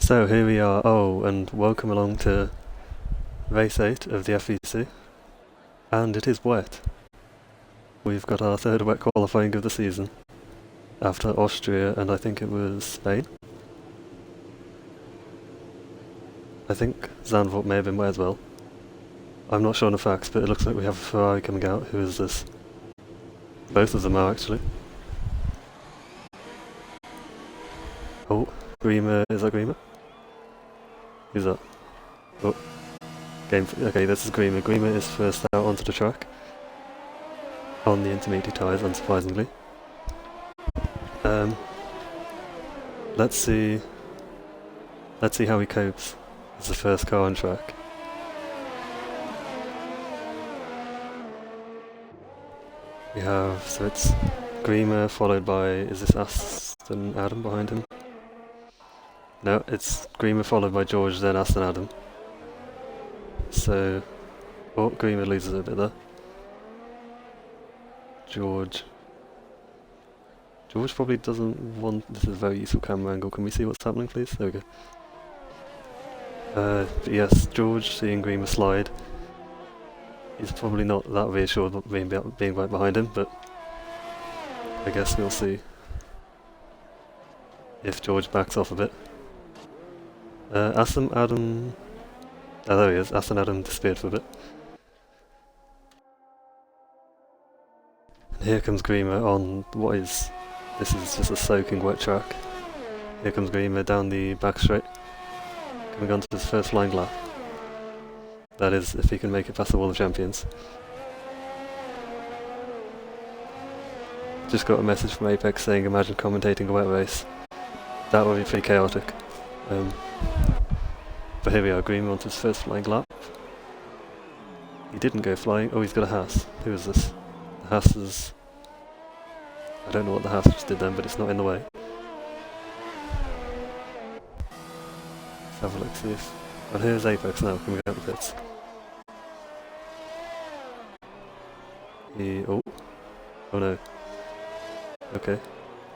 So here we are, and welcome along to race 8 of the FVC, and it is wet. We've got our third wet qualifying of the season, after Austria and I think it was Spain. I think Zandvoort may have been wet as well. I'm not sure on the facts, but it looks like we have a Ferrari coming out. Who is this? Both of them are actually. Oh, Grima, is that Grima? Who's that? Oh, okay, this is Grima. Grima is first out onto the track. On the intermediate tyres, unsurprisingly. Let's see how he copes as the first car on track. We have, so it's Grima followed by, is this Aston Adam behind him? No, it's Grima followed by George, then Aston Adam. So, Grima loses a bit there. George probably doesn't want, this is a very useful camera angle, can we see what's happening please? There we go. But yes, George seeing Grima slide. He's probably not that reassured being right behind him, but I guess we'll see if George backs off a bit. Aston Adam, there he is, Aston Adam disappeared for a bit. And here comes Grima on this is just a soaking wet track. Here comes Grima down the back straight, coming on to his first flying lap. That is, if he can make it past the Wall of Champions. Just got a message from Apex saying, imagine commentating a wet race. That would be pretty chaotic. But here we are, Grima onto his first flying lap. He didn't go flying. Oh, he's got a Haas. Who is this? The Haas is... I don't know what the Haas just did then, but it's not in the way. Let's have a look, see if... And here's Apex now, coming out the pits. Oh no. Okay.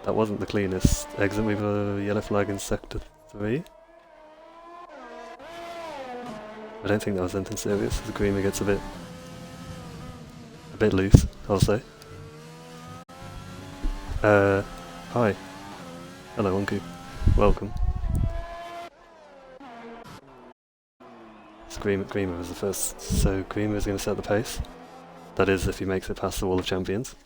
That wasn't the cleanest exit. We've a yellow flag in sector 3. I don't think that was anything serious. The Grima gets a bit loose, I'll say. Hi. Hello, Unku. Welcome. So Grima was the first, so Grima is going to set the pace. That is, if he makes it past the Wall of Champions.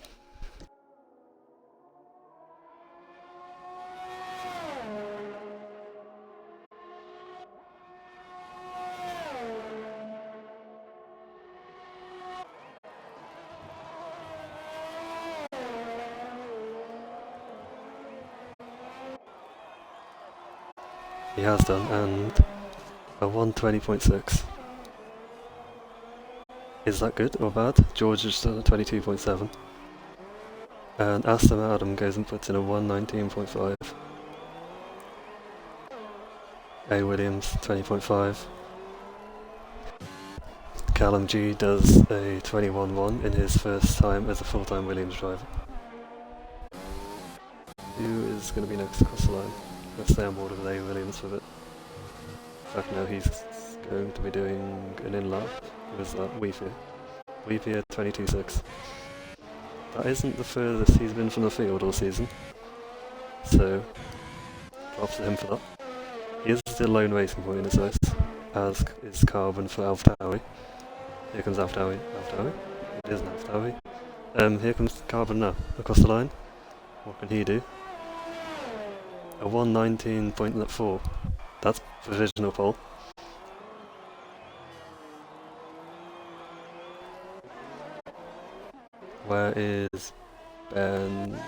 He has done, and a 120.6. Is that good or bad? George is done a 22.7. And Aston Adam goes and puts in a 119.5. A. Williams, 20.5. Callum G does a 21.1 in his first time as a full-time Williams driver. Who is going to be next across the line? Let's stay on board with A. Williams for a bit. In fact, no, he's going to be doing an in-lap. Who is that? Weefier. Weefier 22.6. That isn't the furthest he's been from the field all season. So, props to him for that. He is the lone racing point in this race, as is Carbon for Alftawi. Here comes Alftawi. It isn't Alftawi. Here comes Carbon now, across the line. What can he do? A 119.4. That's provisional pole. Where is Ben?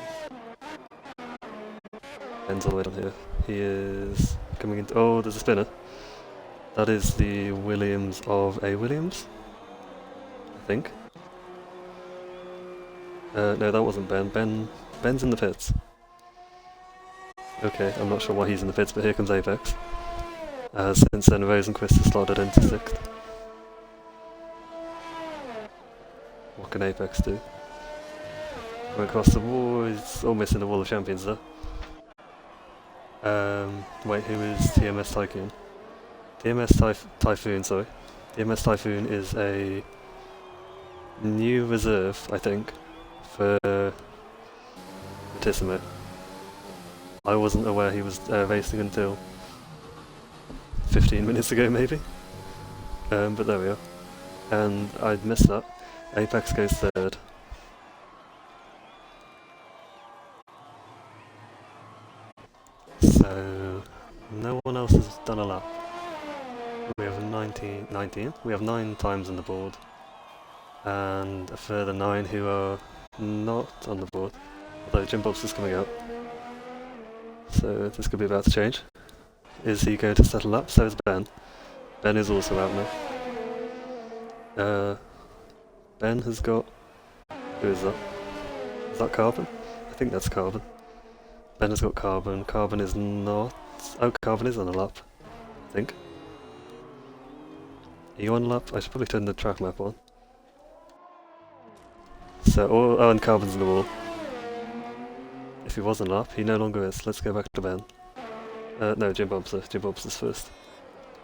Ben's all the way down here. He is coming into... Oh, there's a spinner. That is the Williams of A. Williams, I think. No, that wasn't Ben. Ben's in the pits. Okay, I'm not sure why he's in the pits, but here comes Apex. Since then, Rosenquist has slotted into 6th. What can Apex do? Going across the wall, he's almost in the Wall of Champions though. Wait, who is TMS Tycoon? Typhoon, sorry. TMS Typhoon is a new reserve, I think, for Matissimo. I wasn't aware he was racing until 15 minutes ago, maybe. But there we are. And I'd missed that. Apex goes third. So, no one else has done a lap. We have 19. We have 9 times on the board. And a further 9 who are not on the board. Although Jim Bob's is coming out. So this could be about to change. Is he going to settle up? So is Ben. Ben is also out now. Ben has got... Who is that? Is that Carbon? I think that's Carbon. Ben has got Carbon. Carbon is not... Oh, Carbon is on a lap, I think. Are you on a lap? I should probably turn the track map on. So, oh, and Carbon's in the wall. If he was on a lap, he no longer is. Let's go back to Ben. No, Jim Bob's is first.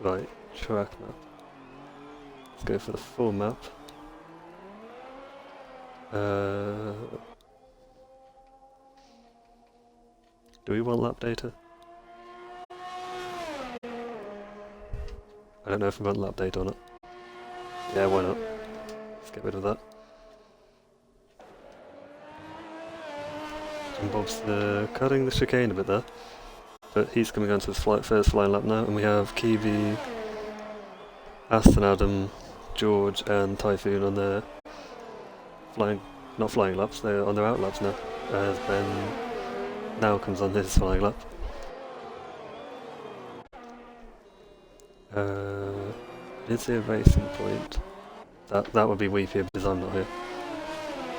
Right, track map. Let's go for the full map. Do we want lap data? I don't know if we want lap data or not. Yeah, why not? Let's get rid of that. Jim Bob's cutting the chicane a bit there. But he's coming on to his first flying lap now, and we have Kiwi, Aston Adam, George and Typhoon on their not flying laps, they're on their out laps now, as Ben now comes on his flying lap. I did see a racing point. That would be Weep here because I'm not here.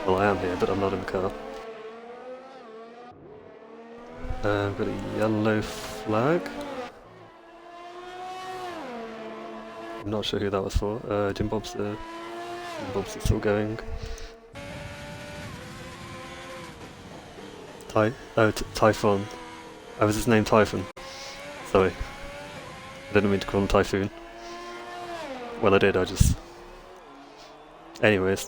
Well, I am here, but I'm not in the car. I've got a yellow flag. I'm not sure who that was for. Jim Bob's still going. Typhon. Oh, was his name Typhon? Sorry. I didn't mean to call him Typhoon. Well, I did, I just... Anyways.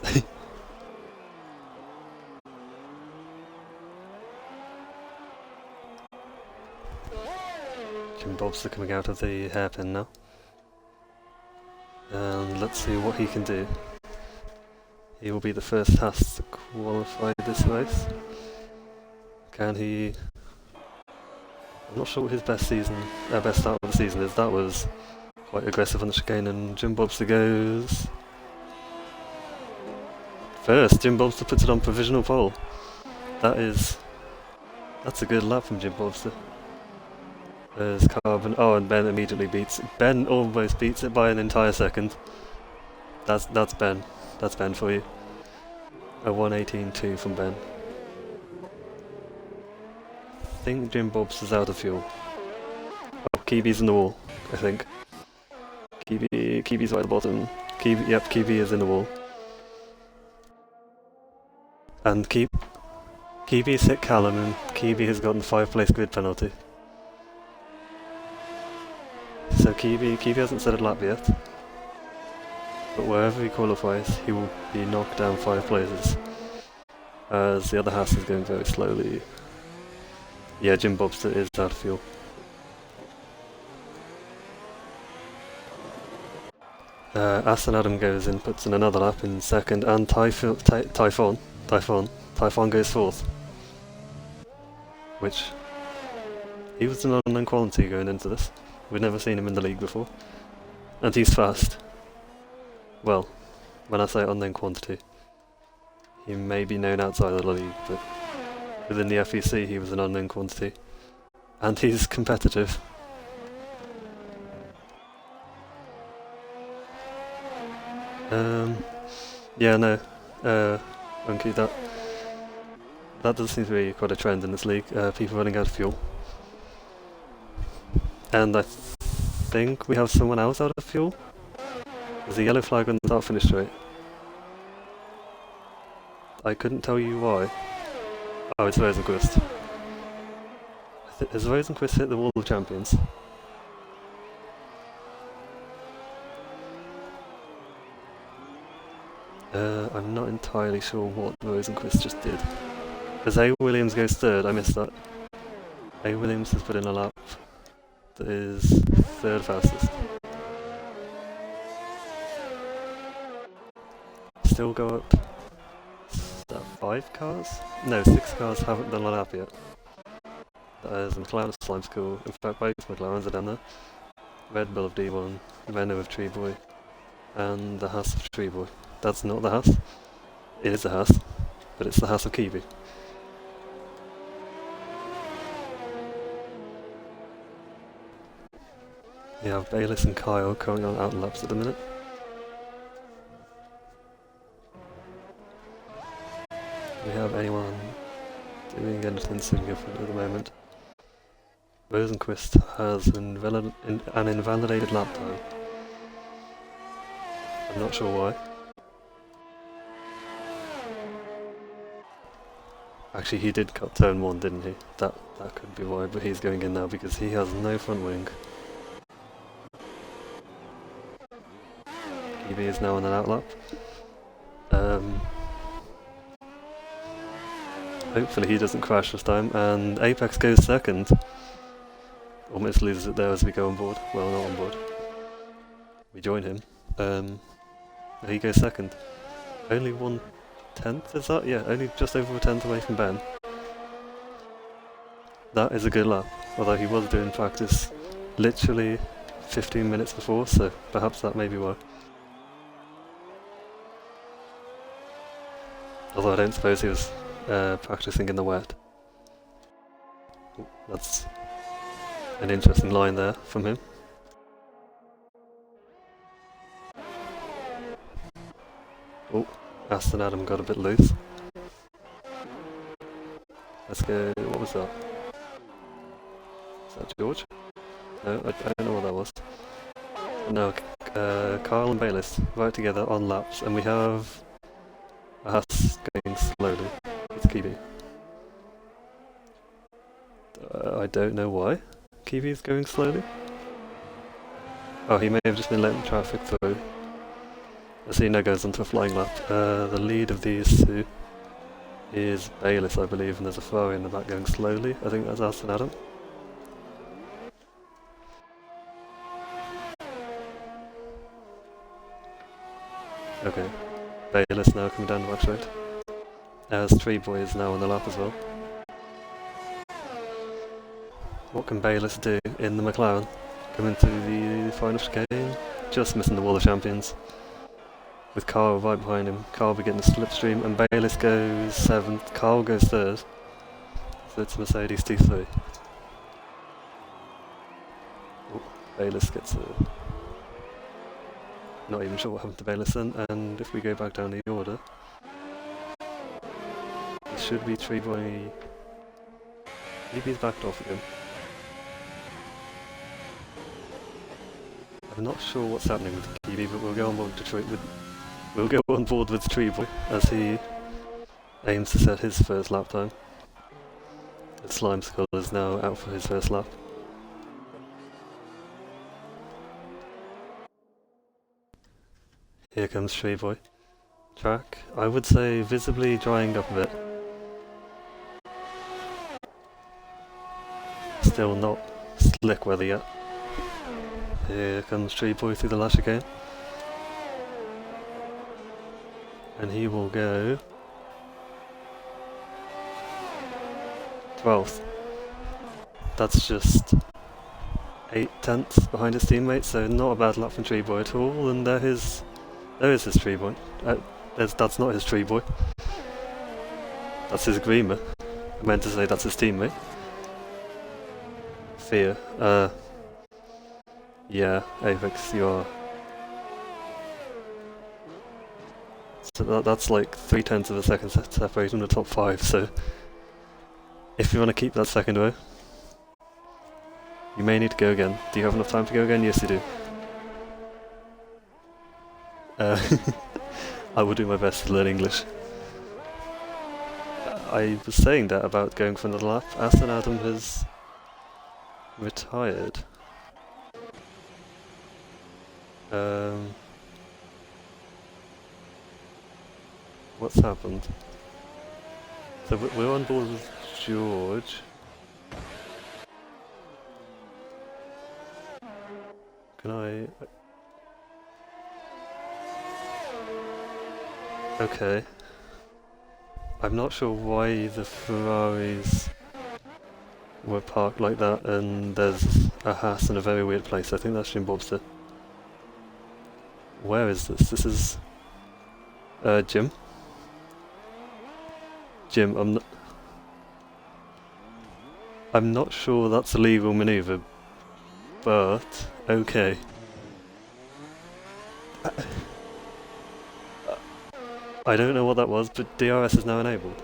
Jim Bob's coming out of the hairpin now. And let's see what he can do. He will be the first Haas to qualify this race. Can he... I'm not sure what his best start of the season is. That was quite aggressive on the chicane, and Jim Bobster goes... First, Jim Bobster puts it on provisional pole. That's a good lap from Jim Bobster. There's Carbon. Oh, and Ben immediately beats it. Ben almost beats it by an entire second. That's Ben. That's Ben for you. A 1:18.2 from Ben. I think Jim Bob's is out of fuel. Oh, Kiwi's in the wall, I think. Kiwi's right at the bottom. Kiwi is in the wall. And Kiwi's hit Callum, and Kiwi has gotten the 5th place grid penalty. So Kiwi hasn't set a lap yet. But wherever he qualifies, he will be knocked down 5 places. As the other Haas is going very slowly. Yeah, Jim Bobster is out of fuel. Aston Adam goes in, puts in another lap in second, and Typhon goes 4th. Which, he was an unknown quality going into this. We'd never seen him in the league before. And he's fast. Well, when I say unknown quantity, he may be known outside of the league, but within the FVC he was an unknown quantity. And he's competitive. Yeah, no. Monkey, that does seem to be quite a trend in this league, people running out of fuel. And I think we have someone else out of fuel. There's a yellow flag on the start finish straight. I couldn't tell you why. Oh, it's Rosenquist. I Has Rosenquist hit the wall of champions? I'm not entirely sure what Rosenquist just did. As A. Williams goes third, I missed that. A. Williams has put in a lap that is third fastest. Still go up. Is that 5 cars? No, 6 cars haven't done a lap yet. That is McLaren Slime School. In fact, both McLarens are down there. Red Bull of D1, Renault of Tree Boy, and the Haas of Tree Boy. That's not the Haas. It is the Haas, but it's the Haas of Kiwi. We have Bayliss and Kyle currently on out laps at the minute. Do we have anyone doing anything significant at the moment? Rosenquist has an invalidated lap time. I'm not sure why. Actually, he did cut turn 1, didn't he? That could be why, but he's going in now because he has no front wing. EV is now on an outlap. Hopefully he doesn't crash this time, and Apex goes second. Almost loses it there as we go on board. Well, not on board. We join him. He goes second. Only 1/10, is that? Yeah, only just over a tenth away from Ben. That is a good lap, although he was doing practice literally 15 minutes before, so perhaps that may be why. Although I don't suppose he was practicing in the wet. Ooh, that's an interesting line there from him. Oh, Aston Adam got a bit loose. Let's go, what was that? Is that George? No, I don't know what that was. No, Kyle and Bayliss right together on laps, and we have us going slowly. It's Kiwi. I don't know why Kiwi is going slowly. Oh, he may have just been letting traffic through. As he now goes onto a flying lap. The lead of these two is Bayliss, I believe, and there's a Ferrari in the back going slowly. I think that's Aston Adam. Okay, Bayliss now coming down the back straight. As Tree Boy is now on the lap as well. What can Bayliss do in the McLaren? Coming to the final chicane, just missing the wall of champions. With Carl right behind him. Carl beginning the slipstream, and Bayliss goes 7th, Carl goes 3rd. So it's Mercedes T3. Oh, Bayliss gets a... Not even sure what happened to Bayliss then, and if we go back down the order, it should be Tree Boy... Maybe he's backed off again. I'm not sure what's happening with Kiwi, but we'll go on board we'll go on board with Tree Boy as he aims to set his first lap time. The Slime Skull is now out for his first lap. Here comes Tree Boy. Track, I would say visibly drying up a bit. Still not slick weather yet. Here comes Tree Boy through the lash again. And he will go 12th. That's just 8/10 behind his teammate, so not a bad lap from Tree Boy at all. And there is his Tree Boy. That's not his Tree Boy. That's his Agreema. I meant to say that's his teammate. Fear. Yeah, Apex, you are. So that's like 3/10 of a second separating the top 5, so if you want to keep that second row, you may need to go again. Do you have enough time to go again? Yes, you do. I will do my best to learn English. I was saying that about going for another lap. Aston Adam has retired. What's happened? So we're on board with George. Can I... Okay. I'm not sure why the Ferraris were parked like that and there's a Haas in a very weird place. I think that's Jim Bobster. Where is this? This is... Jim? Jim, I'm not sure that's a legal manoeuvre, but okay. I don't know what that was, but DRS is now enabled.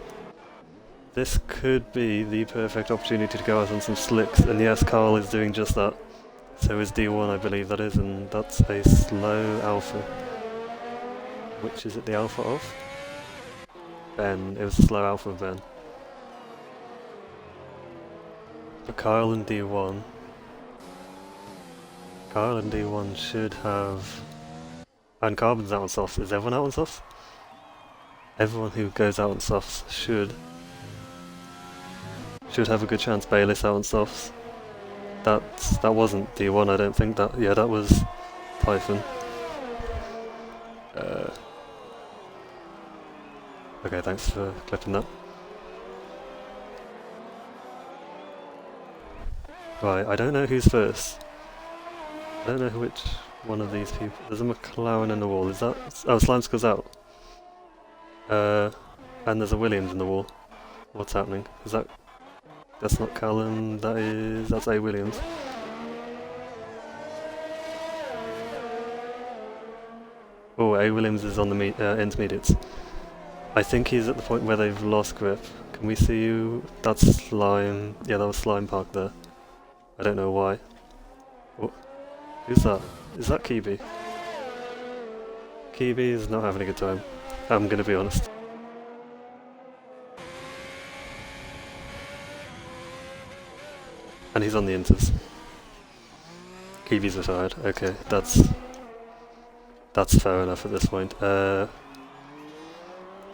This could be the perfect opportunity to go out on some slicks, and yes, Carl is doing just that. So is D1, I believe that is, and that's a slow alpha. Which is it the alpha of? Ben. It was a slow alpha of Ben. But Carl and D1 should have... And Carbon's out on softs. Is everyone out on softs? Everyone who goes out on softs should have a good chance. Bayliss out on softs. That wasn't D1, I don't think. That was Python. Okay, thanks for clipping that. Right, I don't know who's first. I don't know which one of these people. There's a McLaren in the wall. Is that... Oh, Slimeskull's out. And there's a Williams in the wall. What's happening? Is that... That's not Callum, that's A. Williams. Oh, A. Williams is on the intermediates. I think he's at the point where they've lost grip. Can we see you? That's Slime. Yeah, that was Slime parked there. I don't know why. Oh, who's that? Is that Kibi? Kibi is not having a good time. I'm gonna be honest. And he's on the inters. Kibi's retired. Okay, that's fair enough at this point. The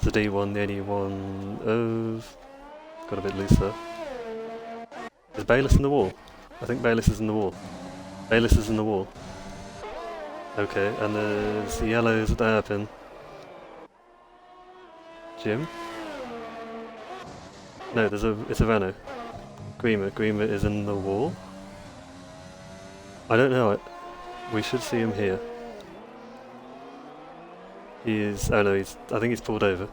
D1, the NE1... Oh... Got a bit loose there. Is Bayliss in the wall? I think Bayliss is in the wall. Bayliss is in the wall. Okay, and there's the yellows at the hairpin. Jim? No, it's a Renault. Grima is in the wall? I don't know. We should see him here. He is... Oh no, I think he's pulled over.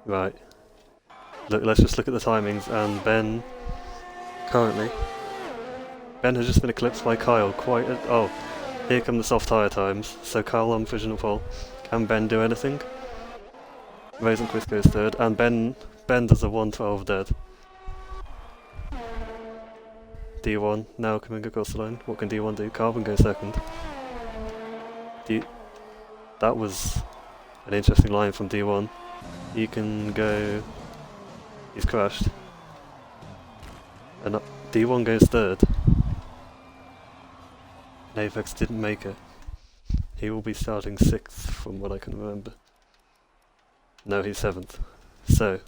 Right. Look, let's just look at the timings, and Ben... Currently... Ben has just been eclipsed by Kyle oh, here come the soft tyre times. So Kyle on provisional pole. Can Ben do anything? Rosenquist goes third, and Ben does a 1:12 dead. D1 now coming across the line. What can D1 do? Carbon goes second. That was an interesting line from D1. You can go... He's crashed. And D1 goes third. Navex didn't make it. He will be starting 6th from what I can remember. No, he's 7th. So...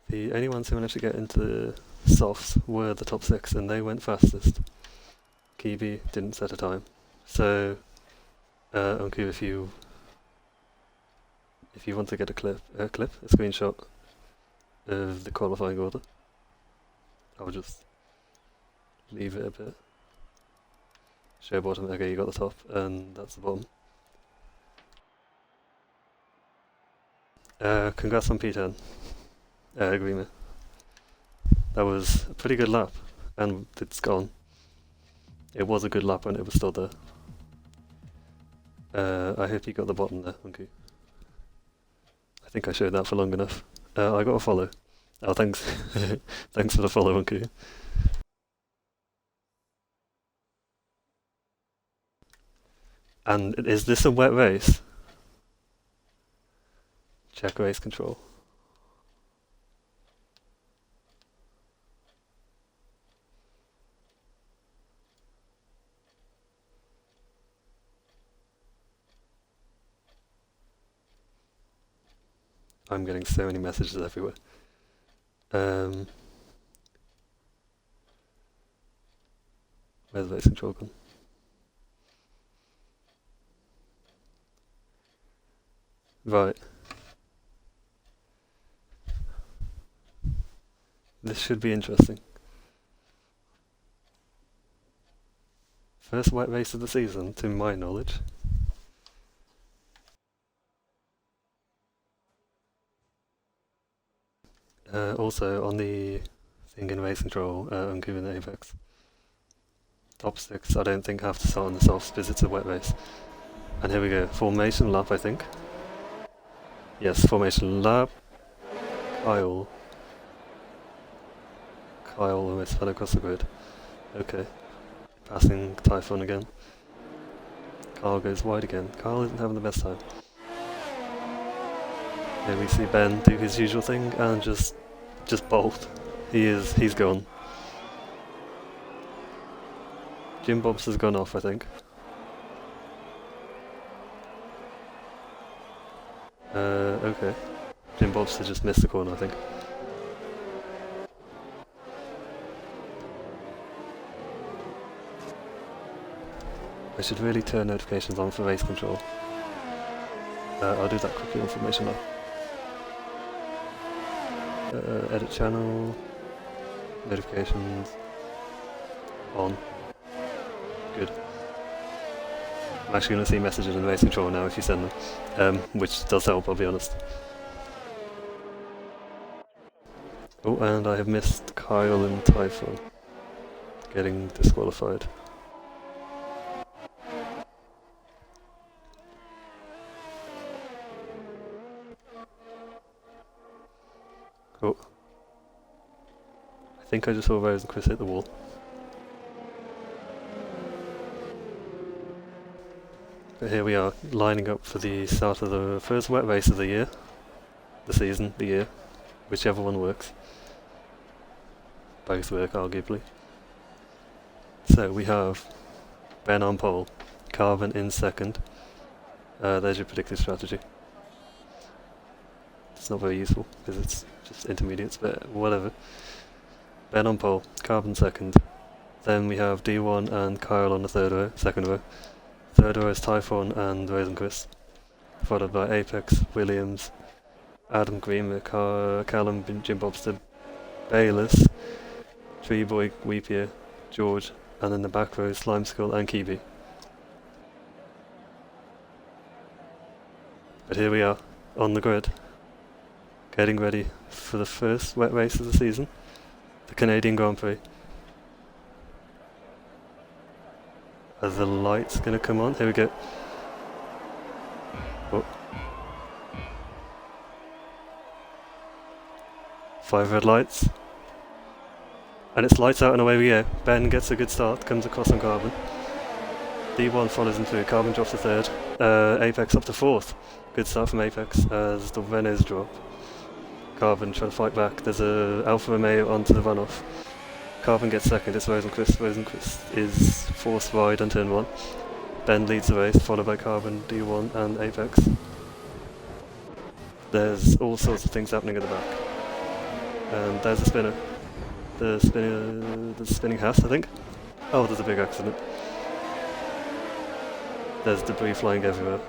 The only ones who managed to get into the softs were the top 6, and they went fastest. Kibi didn't set a time. So, Unku, if you want to get a screenshot of the qualifying order, I'll just leave it a bit. Show bottom. Okay, you got the top, and that's the bottom. Congrats on P10. Grima. That was a pretty good lap, and it's gone. It was a good lap when it was still there. I hope you got the bottom there, Unky. I think I showed that for long enough. I got a follow. Oh, thanks. Thanks for the follow, Unky. And is this a wet race? Check race control. I'm getting so many messages everywhere. Where's the race control gone? Right. This should be interesting. First wet race of the season, to my knowledge. Also, on the thing in race control, I'm giving the apex. Top 6, I don't think have to start on the softs because it's a wet race. And here we go, formation lap I think. Yes, formation lap. Kyle almost fell across the grid. Okay. Passing Typhon again. Kyle goes wide again. Kyle isn't having the best time. Here we see Ben do his usual thing and just bolt. He's gone. Jim Bobs has gone off, I think. Okay. Jim Bobs has just missed the corner, I think. I should really turn notifications on for race control. I'll do that quickly on formation now. Edit channel, notifications, on. Good. I'm actually going to see messages in race control now if you send them, which does help, I'll be honest. Oh, and I have missed Kyle and Typhon getting disqualified. Oh. I think I just saw Rose and Chris hit the wall. But here we are, lining up for the start of the first wet race of the year. The season, the year. Whichever one works. Both work, arguably. So we have Ben on pole, Carvin in second. There's your predicted strategy. It's not very useful, because it's just intermediates, but whatever. Ben on pole, Carvin second. Then we have D1 and Kyle on the second row. Third row is Typhon and Rosenquist, followed by Apex, Williams, Adam Green, Callum, Jim Bobster, Bayless, Treeboy, Weepier, George, and in the back row Slimeskull and Kiwi. But here we are, on the grid, getting ready for the first wet race of the season, the Canadian Grand Prix. Are the lights gonna come on? Here we go. Oh. 5 red lights. And it's lights out and away we go. Ben gets a good start, comes across on Carbon. D1 follows him through, Carbon drops to third. Apex up to fourth. Good start from Apex as the Renaults drop. Carbon trying to fight back. There's a Alfa Romeo onto the runoff. Carbon gets second, it's Rosenquist. Rosenquist is forced wide on turn 1. Ben leads the race, followed by Carbon, D1 and Apex. There's all sorts of things happening at the back. And there's the spinner. The spinning house, I think. Oh, there's a big accident. There's debris flying everywhere.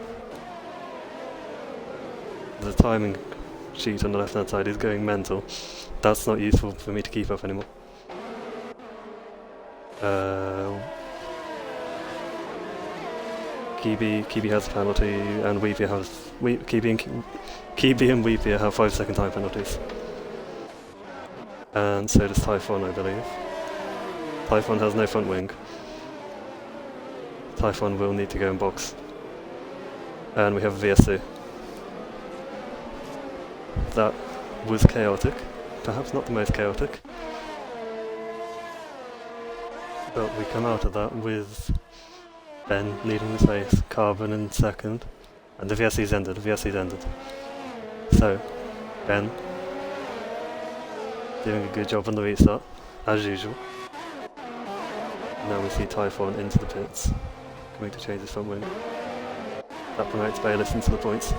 The timing sheet on the left hand side is going mental. That's not useful for me to keep up anymore. Kibi has a penalty, and Weepier has Kibi and Weepier have 5-second time penalties, and so does Typhon, I believe. Typhon has no front wing. Typhon will need to go in box, and we have a VSC. That was chaotic, perhaps not the most chaotic. But we come out of that with Ben leading this race, Carbon in second, and the VSC's ended, So, Ben doing a good job on the restart, as usual. Now we see Typhon into the pits, coming to change his front wing. That promotes Bayliss into the points.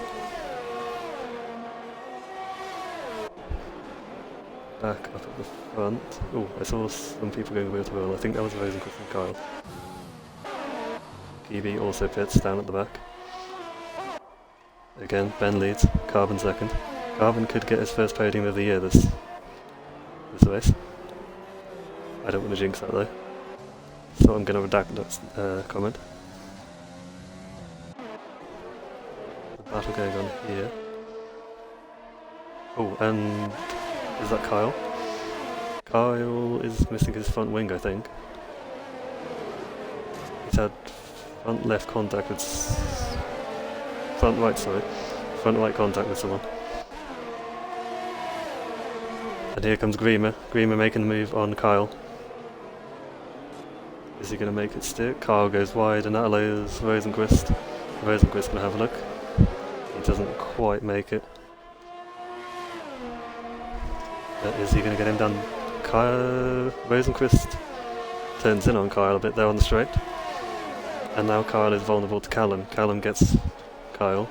Back up at the front. Oh, I saw some people going wheel to wheel. I think that was Rosenquist and Kyle. Kiwi also pits down at the back. Again, Ben leads. Carbon second. Carbon could get his first podium of the year this race. I don't want to jinx that though, so I'm going to redact that comment. The battle going on here. Oh, and is that Kyle? Kyle is missing his front wing, I think. He's had front left contact with front right contact with someone. And here comes Grima. Grima making the move on Kyle. Is he going to make it stick? Kyle goes wide and that allows Rosenquist. Rosenquist going to have a look. He doesn't quite make it. Is he going to get him done? Kyle Rosenquist turns in on Kyle a bit there on the straight. And now Kyle is vulnerable to Callum. Callum gets Kyle.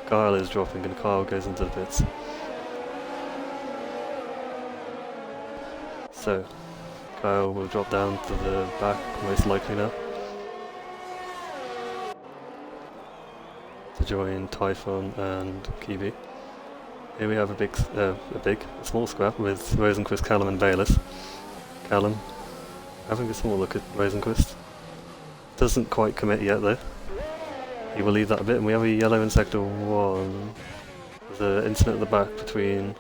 Kyle is dropping and Kyle goes into the pits. So, Kyle will drop down to the back, most likely now, to join Typhon and Kiwi. Here we have a small scrap with Rosenquist, Callum and Bayliss. Callum having a small look at Rosenquist. Doesn't quite commit yet though. He will leave that a bit, and we have a yellow in sector 1. There's an incident at the back between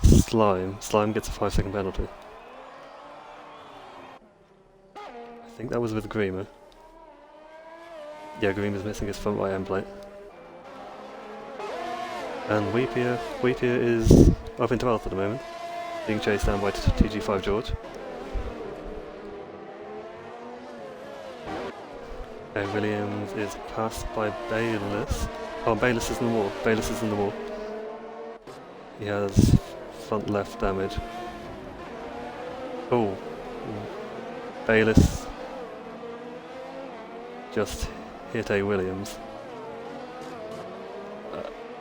Slime. Slime gets a 5-second penalty. I think that was with Grima. Yeah, Grima's missing his front right end plate. And Weepier is up in 12th at the moment, being chased down by TG5 George. Williams is passed by Bayliss. Oh, Bayliss is in the wall. Bayliss is in the wall. He has front left damage. Oh, Bayliss just hit A. Williams.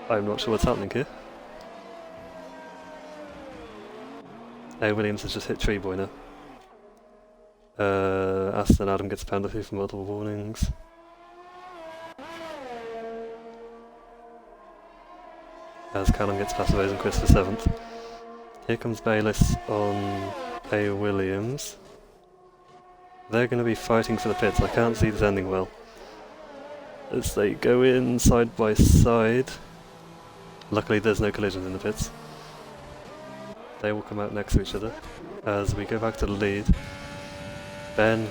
I'm not sure what's happening here. A. Williams has just hit Tree Boy now. Aston Adam gets a penalty for multiple warnings. As Callum gets past Rosenquist for 7th. Here comes Bayliss on A. Williams. They're going to be fighting for the pits. I can't see this ending well, as they go in side by side. Luckily there's no collisions in the pits. They will come out next to each other. As we go back to the lead, Ben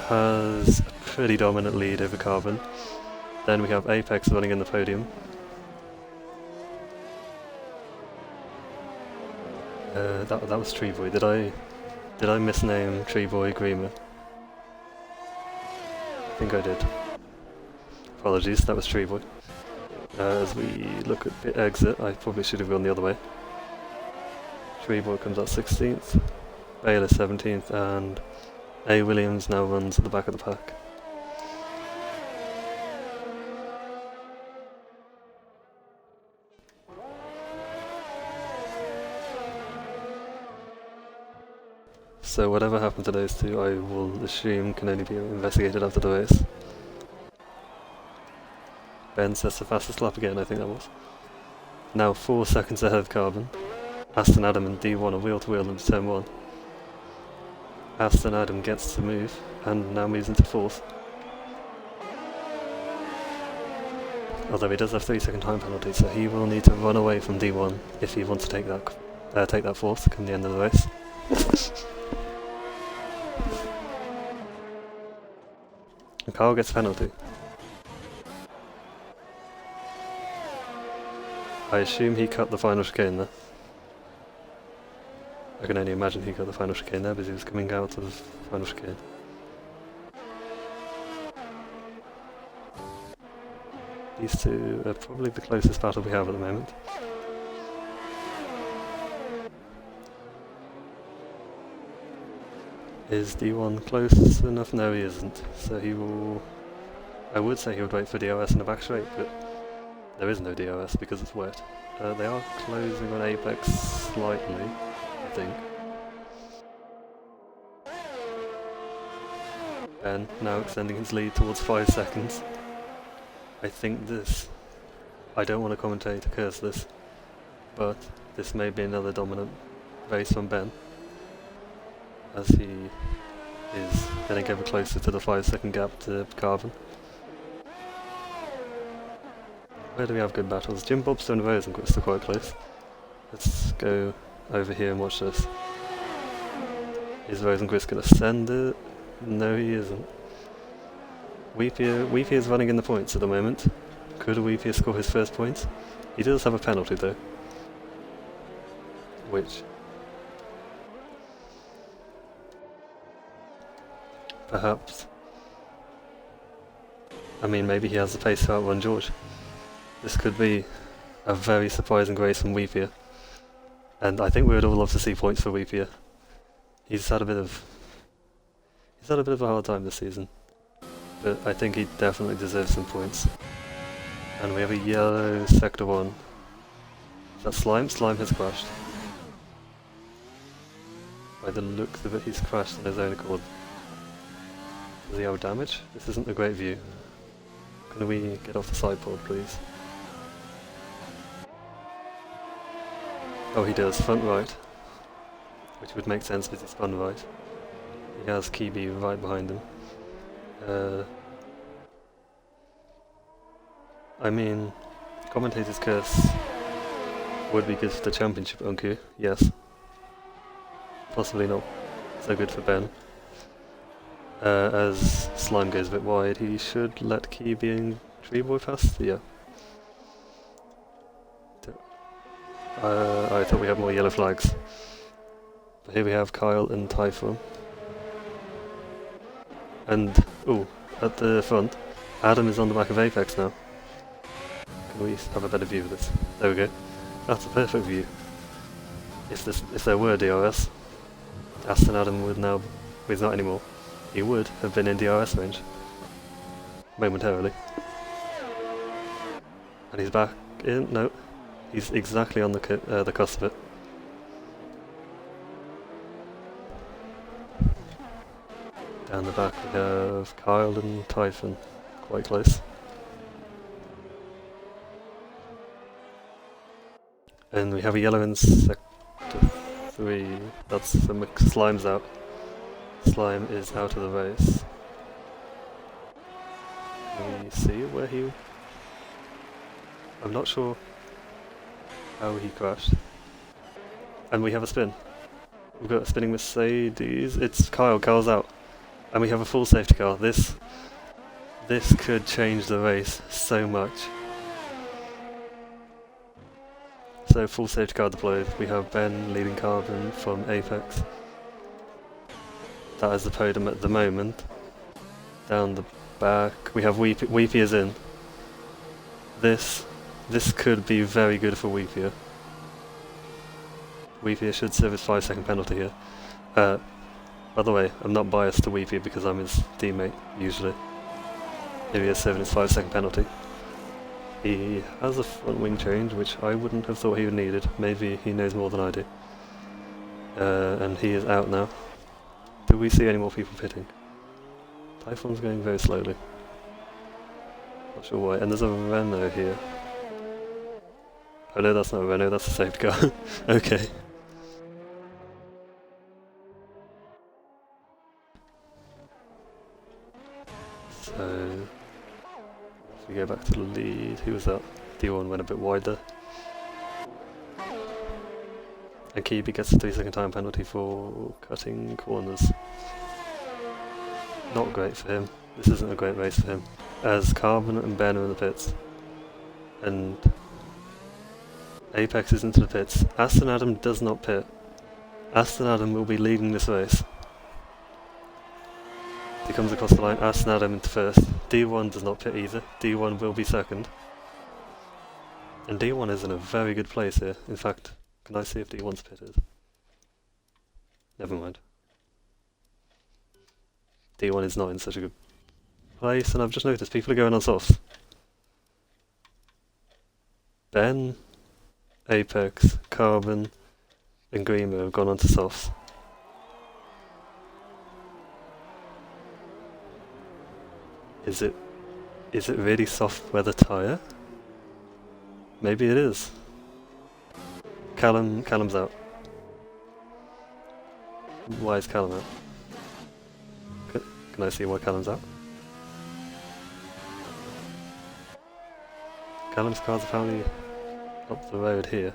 has a pretty dominant lead over Carbon. Then we have Apex running in the podium. That was Tree Boy. Did I misname Tree Boy Grima? I think I did. Apologies, that was Tree Boy. As we look at pit exit, I probably should have gone the other way. Tree Boy comes out 16th, Bayliss 17th, and A. Williams now runs at the back of the pack. So whatever happened to those two, I will assume can only be investigated after the race. Ben sets the fastest lap again, I think that was. Now 4 seconds ahead of Carbon. Aston Adam and D1 are wheel to wheel into turn 1. Aston Adam gets to move, and now moves into 4th. Although he does have 3-second time penalty, so he will need to run away from D1 if he wants to take that 4th come the end of the race. And Carl gets a penalty. I assume he cut the final chicane there. I can only imagine he cut the final chicane there because he was coming out of the final chicane. These two are probably the closest battle we have at the moment. Is D1 close enough? No, he isn't. So he will... I would say he would wait for DRS in the back straight, but there is no DRS because it's wet. They are closing on Apex slightly, I think. Ben now extending his lead towards 5 seconds. I think this... I don't want to commentate to curse this, but this may be another dominant race from Ben, as he is getting ever closer to the 5-second gap to Carbon. Where do we have good battles? Jim Bobster and Rosenquist are quite close. Let's go over here and watch this. Is Rosenquist going to send it? No, he isn't. Weepier is running in the points at the moment. Could Weepier score his first points? He does have a penalty though. Which... perhaps... I mean, maybe he has the pace to outrun George. This could be a very surprising race from Weepier. And I think we would all love to see points for Weepier. He's had a bit of a hard time this season. But I think he definitely deserves some points. And we have a yellow sector 1. Is that Slime? Slime has crashed. By the looks of it, he's crashed on his own accord. Does he have damage? This isn't a great view. Can we get off the sideboard, please? Oh, he does, front right. Which would make sense because he spun right. He has Kibi right behind him. I mean, commentator's curse would be good for the championship, Unku, yes. Possibly not so good for Ben. As Slime goes a bit wide, he should let Kibi and Treeboy pass? Yeah. I thought we had more yellow flags. But here we have Kyle and Typhoon. And, ooh, at the front, Adam is on the back of Apex now. Can we have a better view of this? There we go. That's a perfect view. If there were DRS, Aston Adam would now, well, he's not anymore, he would have been in DRS range. Momentarily. And he's back in, no, he's exactly on the cusp of it. Down the back we have Kyle and Typhon, quite close. And we have a yellow in sector 3, that's the Slime's out. Slime is out of the race. Can we see where he... I'm not sure how he crashed. And we have a spin. We've got a spinning Mercedes, it's Kyle, Kyle's out. And we have a full safety car. This could change the race so much. So full safety car deployed. We have Ben leading Carbon from Apex. That is the podium at the moment. Down the back we have Weepier in. This could be very good for Weepier. Weepier should serve his 5-second penalty here. By the way, I'm not biased to Weepier because I'm his teammate, usually. Here he is serving his 5-second penalty. He has a front wing change, which I wouldn't have thought he would needed. Maybe he knows more than I do. And he is out now. Do we see any more people pitting? Typhon's going very slowly. Not sure why. And there's a Renault here. Oh no, that's not a Renault, that's a safety car. Okay. So, if we go back to the lead, who was that? D1 went a bit wide there. And Kibi gets a 3-second time penalty for cutting corners. Not great for him. This isn't a great race for him. As Carbon and Ben are in the pits. And Apex is into the pits. Aston Adam does not pit. Aston Adam will be leading this race. He comes across the line, Aston Adam into first. D1 does not pit either. D1 will be second. And D1 is in a very good place here. In fact, can I see if D1's pitted? Never mind. D1 is not in such a good place, and I've just noticed people are going on softs. Ben, Apex, Carbon, and Grima have gone on to softs. Is it really soft weather tyre? Maybe it is. Callum's out. Why is Callum out? Can I see why Callum's out? Callum's car's apparently up the road here.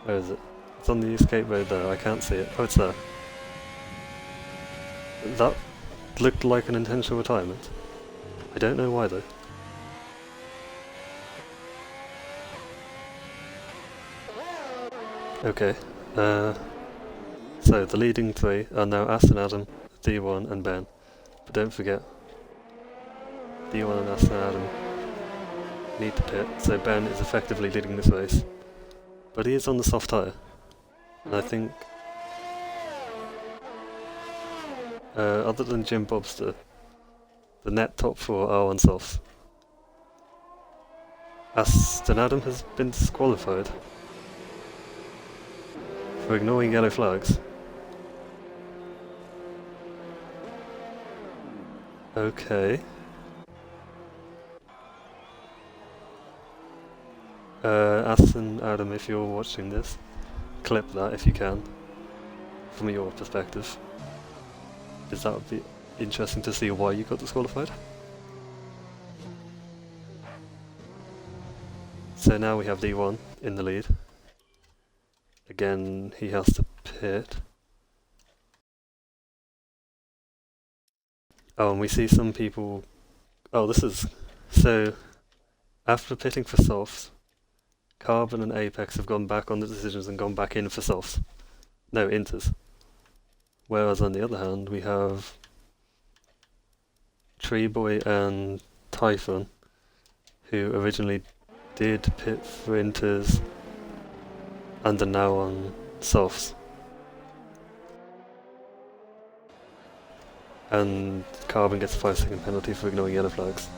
Where is it? It's on the escape road there, I can't see it. Oh, it's there. That looked like an intentional retirement. I don't know why though. Okay, so the leading three are now Aston, Adam, D1 and Ben. But don't forget, D1 and Aston and Adam need to pit, so Ben is effectively leading this race. But he is on the soft tyre, and I think, other than Jim Bobster, the net top four are on softs. Aston Adam has been disqualified for ignoring yellow flags. Okay. Aston Adam, if you're watching this, clip that if you can, from your perspective. Because that would be interesting to see why you got disqualified. So now we have D1 in the lead. Again, he has to pit. Oh, and we see some people... Oh, this is... So, after pitting for softs, Carbon and Apex have gone back on the decisions and gone back in for softs. No, inters. Whereas on the other hand, we have Treeboy and Typhon, who originally did pit for inters and are now on softs. And Carbon gets a 5-second penalty for ignoring yellow flags.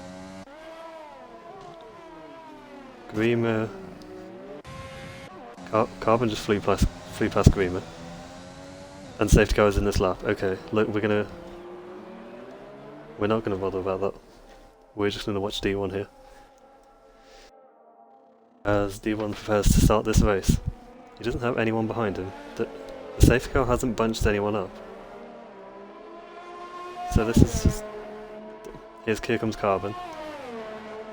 Grima... Carbon just flew past Grima. And safety car is in this lap. Okay, look, we're not gonna bother about that. We're just gonna watch D1 here. As D1 prepares to start this race. He doesn't have anyone behind him. The safety car hasn't bunched anyone up. So this is just... Here comes Carbon.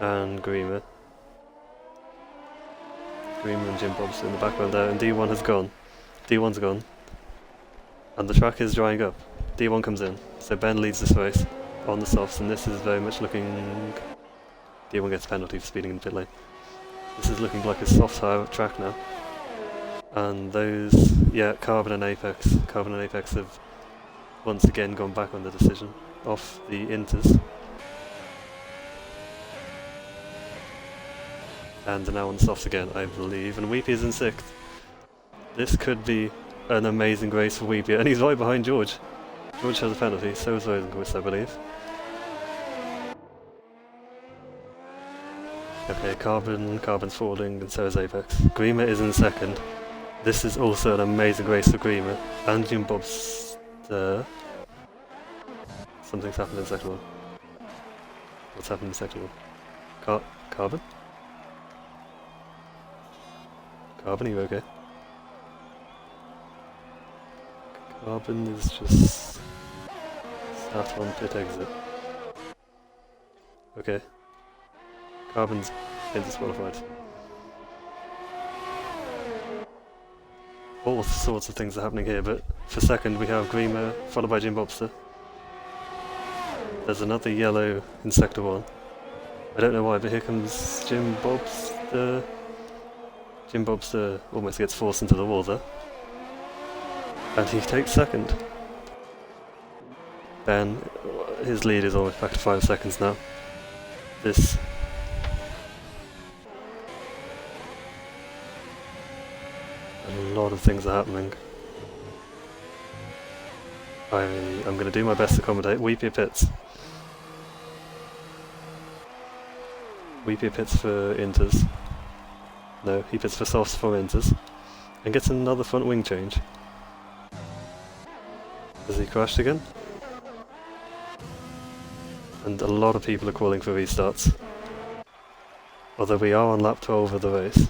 And Grima. Grima and Jim Bob's in the background there, and D1 has gone. D1's gone. And the track is drying up. D1 comes in. So Ben leads this race on the softs, and this is very much looking... D1 gets a penalty for speeding in the pit lane. This is looking like a soft tyre track now. And those... Yeah, Carbon and Apex have once again gone back on the decision off the inters. And are now on the softs again, I believe. And Weepy is in 6th. This could be an amazing race for Weepy, and he's right behind George. George has a penalty, so is Rosenquist, I believe. Okay, Carbon's falling, and so is Apex. Grima is in 2nd. This is also an amazing race for Grima. And Jim Bob's there. Something's happened in the second one. What's happened in the second one? Carbon? Carbon, are you okay? Carbon is just sat on pit exit. Okay. Carbon's been disqualified. All sorts of things are happening here, but for second we have Grima followed by Jim Bobster. There's another yellow in sector 1. I don't know why, but here comes Jim Bobster. Jim Bobster almost gets forced into the wall there. And he takes second. Ben, his lead is almost back to 5 seconds now. This A lot of things are happening. I'm going to do my best to accommodate. Weepier pits. Weepier pits for inters. No, he pits for softs for inters. And gets another front wing change. Has he crashed again? And a lot of people are calling for restarts. Although we are on lap 12 of the race.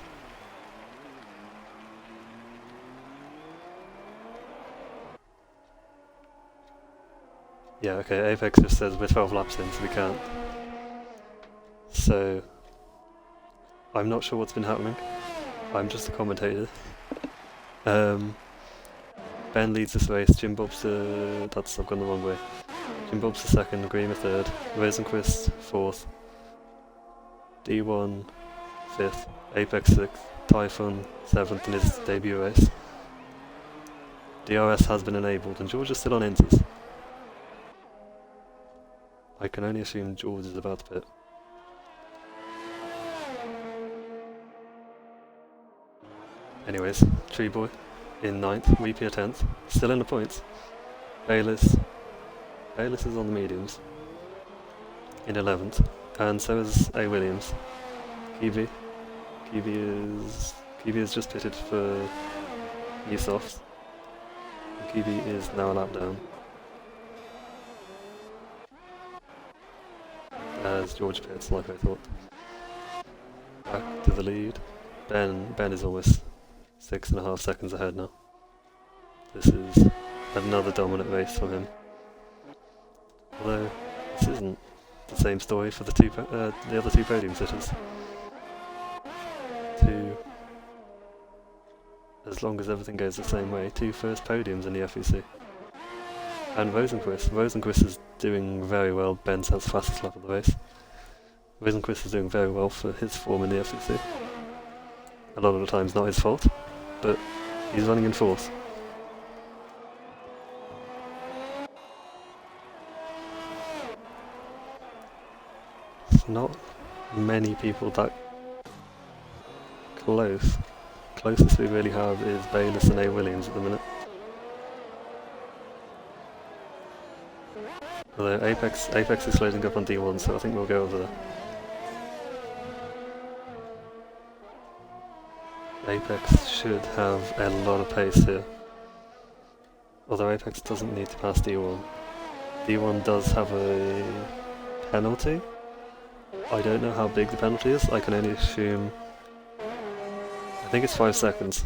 Yeah, okay, Apex just says we're 12 laps in, so we can't. So, I'm not sure what's been happening. I'm just a commentator. Ben leads this race, Jim Bob's I've gone the wrong way. Jim Bob's the second, Green a third, Rosenquist fourth, D1 fifth, Apex sixth, Typhon seventh in his debut race. DRS has been enabled and George is still on inters. I can only assume George is about to pit. Anyways, Tree Boy in 9th, Weepier 10th, still in the points. Bayliss is on the mediums in 11th, and so is A. Williams. Kiwi is just pitted for new softs. Kiwi is now a lap down. As George pits, like I thought. Back to the lead. Ben is almost 6.5 seconds ahead now. This is another dominant race from him. Although this isn't the same story for the other two podium sitters. As long as everything goes the same way, 2 first podiums in the FVC. And Rosenquist is doing very well. Ben has fastest lap of the race. Rosenquist is doing very well for his form in the FVC. A lot of the time it's not his fault, but he's running in 4th. It's not many people that close. Closest we really have is Bayliss and A. Williams at the minute. Although Apex is closing up on D1, so I think we'll go over there. Apex should have a lot of pace here. Although Apex doesn't need to pass D1. D1 does have a penalty. I don't know how big the penalty is, I can only assume... I think it's 5 seconds.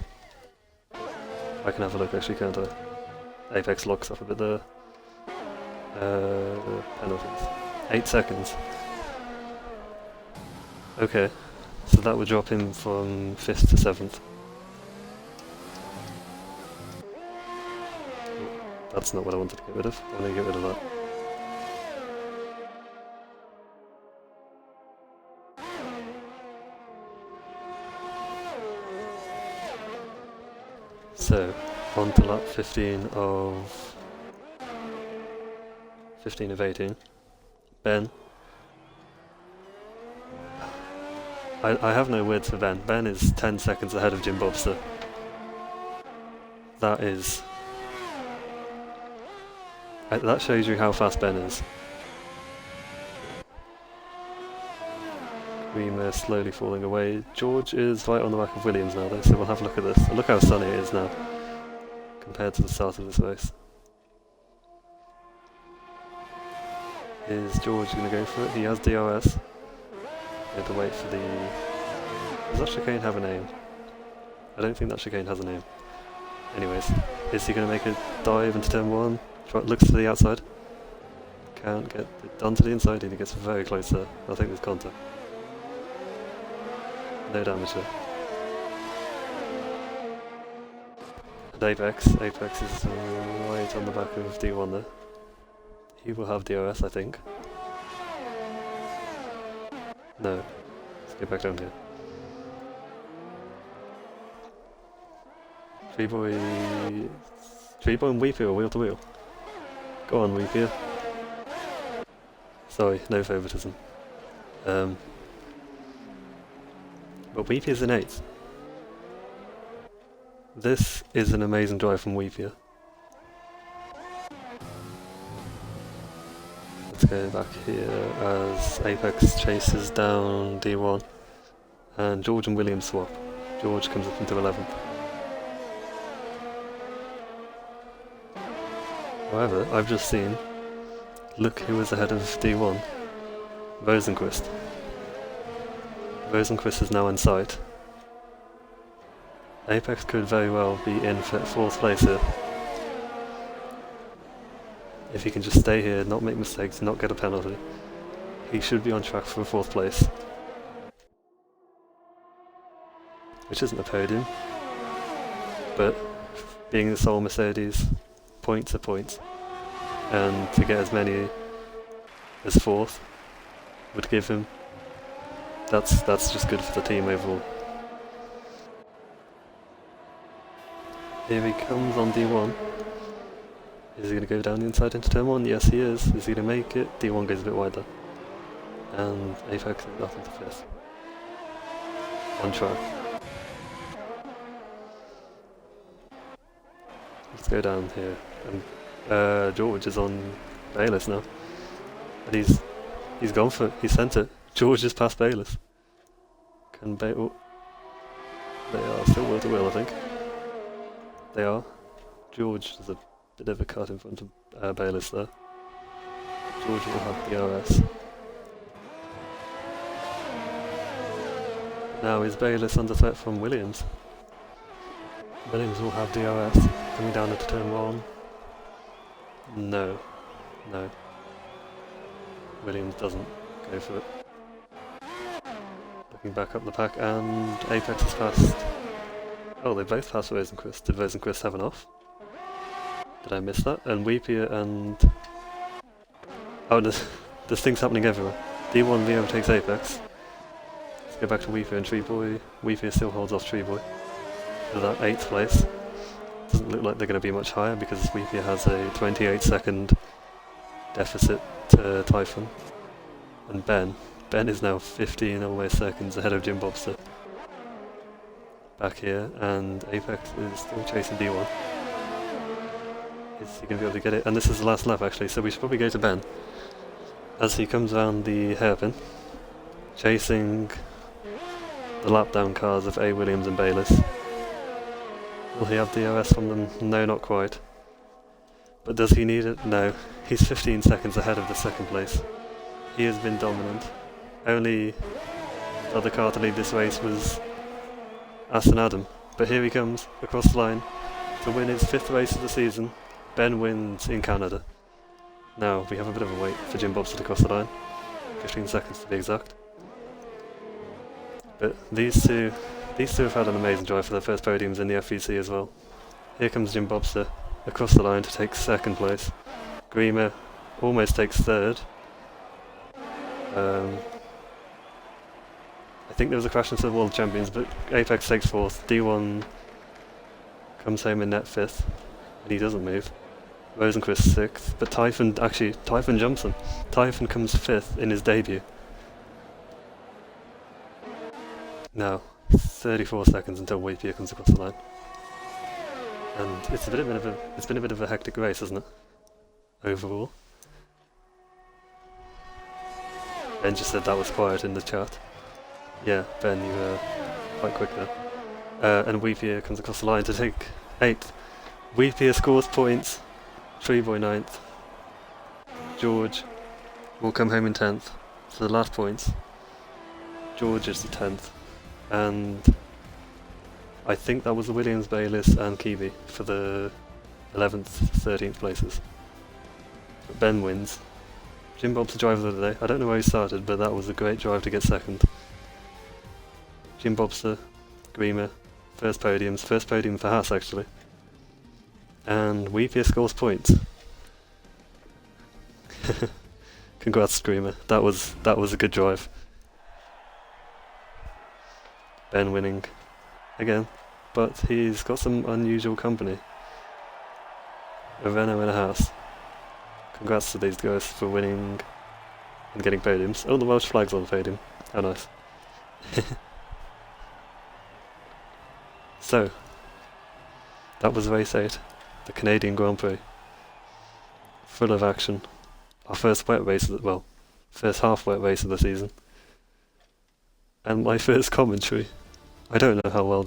I can have a look actually, can't I? Apex locks up a bit there. Penalties. 8 seconds. Okay, so that would drop him from 5th to 7th. That's not what I wanted to get rid of. I want to get rid of that. So, on to lap 15 of 18. Ben. I have no words for Ben. Ben is 10 seconds ahead of Jim Bobster. That is... that shows you how fast Ben is. Creamer slowly falling away. George is right on the back of Williams now though, so we'll have a look at this. Look how sunny it is now, compared to the start of this race. Is George going to go for it? He has DRS. We have to wait for the... Does that chicane have a name? I don't think that chicane has a name. Anyways, is he going to make a dive into turn 1? Looks to the outside. Can't get it done to the inside and he gets very close there. I think there's contact. No damage there. And Apex is right on the back of D1 there. He will have DRS, I think. No. Let's get back down here. Tree Boy and Weepier are wheel to wheel. Go on, Weepier. Sorry, no favouritism. But Weepier's in 8th. This is an amazing drive from Weepier. Let's go back here as Apex chases down D1 and George and Williams swap. George comes up into 11th. However, I've just seen, look who was ahead of D1. Rosenquist. Rosenquist is now in sight. Apex could very well be in for 4th place here. If he can just stay here, not make mistakes, not get a penalty, he should be on track for 4th place. Which isn't a podium, but being the sole Mercedes, points are points. And to get as many as 4th would give him, that's just good for the team overall. Here he comes on D1. Is he going to go down the inside into turn 1? Yes he is. Is he going to make it? D1 goes a bit wider. And Apex is up into 5th. On track. Let's go down here. And George is on Bayliss now. And he's gone for it. He sent it. George just passed Bayliss. Can oh, they are still wheel to wheel, I think. They are. George does a bit of a cut in front of Bayliss there. George will have DRS. Now is Bayliss under threat from Williams? Williams will have DRS. Coming down into turn 1. No. No. Williams doesn't go for it. Looking back up the pack and Apex has passed. Oh, they both passed Rosenquist. Did Rosenquist have an off? Did I miss that? And Weepier and... Oh, there's things happening everywhere. D1 Leo takes Apex. Let's go back to Weepier and Treeboy. Weepier still holds off Treeboy for that 8th place. Doesn't look like they're going to be much higher because Weepier has a 28-second deficit to Typhon. And Ben is now 15 almost seconds ahead of Jim Bobster. Back here, and Apex is still chasing D1. Is he going to be able to get it? And this is the last lap actually, so we should probably go to Ben. As he comes around the hairpin, chasing the lap down cars of A. Williams and Bayliss. Will he have DRS from them? No, not quite. But does he need it? No. He's 15 seconds ahead of the 2nd place. He has been dominant. Only other car to lead this race was Aston Adam. But here he comes, across the line, to win his 5th race of the season. Ben wins in Canada. Now, we have a bit of a wait for Jim Bobster to cross the line. 15 seconds to be exact. But these two have had an amazing drive for their first podiums in the FVC as well. Here comes Jim Bobster across the line to take 2nd place. Grima almost takes 3rd. I think there was a crash into the World Champions, but Apex takes 4th. D1 comes home in net 5th, and he doesn't move. Rosenquist 6th, but Typhon jumps him. Typhon comes 5th in his debut. Now, 34 seconds until Weepier comes across the line. And it's been a bit of a hectic race, hasn't it? Overall. Ben just said that was quiet in the chat. Yeah, Ben, you were quite quick there. And Weepier comes across the line to take 8th. Weepier scores points. Treeboy 9th. George will come home in 10th for the last points. George is the 10th. And I think that was the Williams, Bayliss and Kiwi for the 11th, 13th places. But Ben wins. Jim Bob's the driver of the day. I don't know where he started, but that was a great drive to get 2nd. Jim Bobster, Grima, first podium for Haas actually. And Weepier scores points. Congrats, Grima. That was a good drive. Ben winning again, but he's got some unusual company. A Renault in a Haas. Congrats to these guys for winning and getting podiums. Oh, the Welsh flag's on the podium. How nice. So, That was race 8, the Canadian Grand Prix. Full of action. Our first wet race, well, first half wet race of the season. And my first commentary. I don't know how well